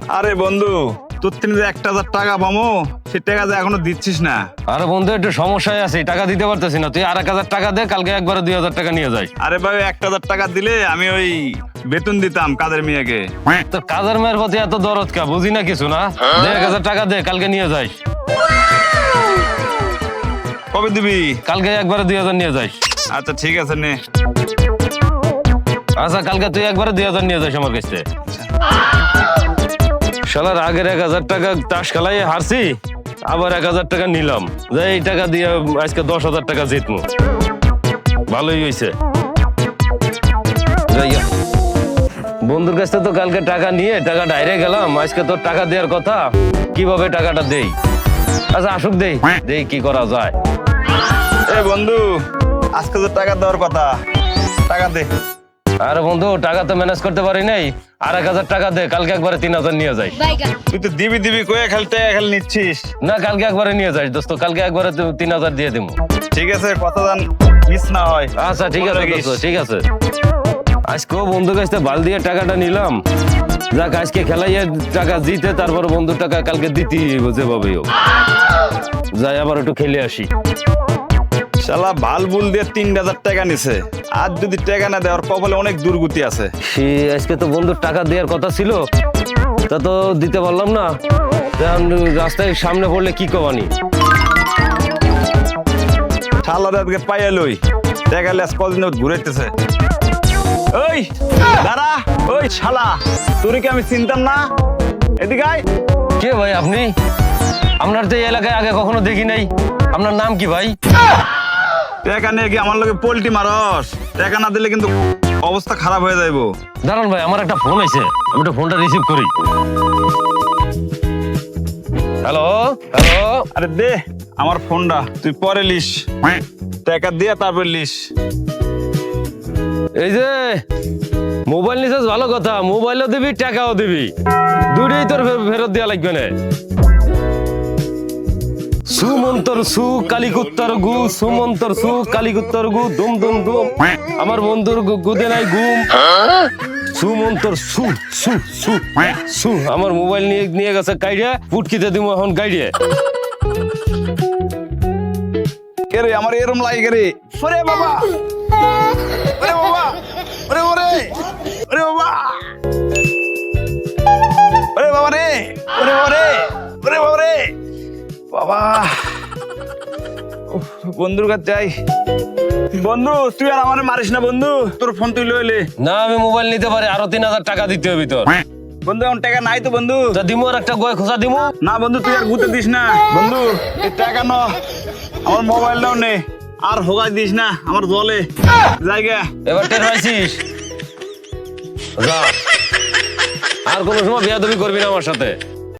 আরে বন্ধু, তোর তিনি যে 1,000 টাকা পামো, সে টাকা যে এখনো দিচ্ছিস না। আরে বন্ধু একটু সমস্যায় আছে, টাকা দিতে পারতেছি না। তুই আর 1,000 টাকা দে, কালকে একবারে 2,000 টাকা নিয়ে যাই। আরে ভাই, 1,000 টাকা দিলে আমি ওই বেতন দিতাম কাদের মেয়েকে। তোর কাজের মেয়ের প্রতি এত দরদ কা, বুঝি না কিছু না। দে 1,000 টাকা দে, কালকে নিয়ে যাই। কবে দিবি? কালকে একবারে 2,000 নিয়ে যাই। আচ্ছা ঠিক আছে, নে। আচ্ছা কালকে তুই একবারে 2,000 নিয়ে যাস আমার কাছে। শালার আগের 1,000 টাকা তাস খেলায় হারছি, আবার 1,000 টাকা নিলাম। এই টাকা দিয়ে আজকে 10,000 টাকা জিতমু। ভালোই হয়েছে। বন্ধুর কাছ থেকে তো কালকে টাকা নিয়ে টাকা ডাইরে গেলাম, আজকে তোর টাকা দেওয়ার কথা, কিভাবে টাকাটা দেই? আচ্ছা আসুক, দেই দেই কি করা যায়। এ বন্ধু, আজকে তো টাকা দেওয়ার কথা, টাকা দে। আরে বন্ধু, টাকা তো ম্যানেজ করতে পারি নাই, আর 1,000 টাকা দে, কালকে একবারে 3,000 নিয়ে যাই। তুই তো দিবি দিবি কয়ে খালি টাকা খালি নিচ্ছিস। না কালকে একবারে নিয়ে যাই দোস্ত, কালকে একবারে 3,000 দিয়ে দিব। ঠিক আছে, কথা জান মিস না হয়। আচ্ছা ঠিক আছে দোস্ত, ঠিক আছে। আজকেও বন্ধুর কাছ থেকে বাল দিয়ে টাকাটা নিলাম, যাক আজকে খেলাইয়ে টাকা জিতে, তারপরে বন্ধুর টাকা কালকে দিতে যেভাবে হোক। যাই আবার একটু খেলে আসি। শালা ভাল বুল দিয়ে 3,000 টাকা নিছে, আর যদি টাকা না দেওয়ার কপালে অনেক দুর্গতি আছে। সে আজকে তো বন্ধুর টাকা দেওয়ার কথা ছিল, তা তো দিতে পারলাম না। রাস্তায় সামনে পড়লে কি কবানি? শালার আজকে পাইয়া লই, টাকা লেস কদিন ঘুরাইতেছে। ওই দাঁড়া, ওই শালা, তোর কি আমি চিনতাম না? এদিকে আয়। কে ভাই আপনি? আপনার তো এই এলাকায় আগে কখনো দেখি নাই। আপনার নাম কি ভাই? টাকা নিয়ে কি আমার লগে পোল্টি মারস? টাকা না দিলে কিন্তু অবস্থা খারাপ হয়ে যাইবো। দাঁড়ান ভাই, আমার একটা ফোন আছে, আমি তো ফোনটা রিসিভ করি। Hello hello. আরে দে আমার ফোনটা, তুই পরে লিস, টাকা দিয়ে তারপর লিস। এই যে মোবাইল নিছিস ভালো কথা, মোবাইলও দিবি টাকাও দিবি, দুটোই তোর ফেরত দেওয়া লাগবে না। সুমন্তর সু কালিকুত্তর গু, সুমন্তর সু কালিকুত্তর গু, দুম দুম দুম। আমার বন্ধুর গুদে নাই গুম। সুমন্তর সু সু সু সু। আমার মোবাইল নিয়ে গেছে কাইড়ে, পুটকিতে দিব এখন গাইড়ে। কে রে, আমার এরম লাগে রে। ওরে বাবা, ওরে বাবা, ওরে ওরে, ওরে বাবা, ওরে বাবা রে, ওরে ওরে, ওরে বাবা রে, বাবা। বন্ধুর কাছে যাই। বন্ধু তুই আর আমারে মারিস না বন্ধু, তোর ফোন তুই লইলে। না আমি মোবাইল নিতে পারি, আরো 3,000 টাকা দিতে হবে তোর। বন্ধু এখন টাকা নাই তো বন্ধু। তা দিমু আর একটা গয় খোঁজা দিমু। না বন্ধু, তুই আর গুতে দিস না বন্ধু, এই টাকা ন, আমার মোবাইলটাও নে, আর হোগাই দিস না আমার জলে জায়গা। এবার টের পাইছিস? যা, আর কোনো সময় বিয়াদবি করবি না আমার সাথে।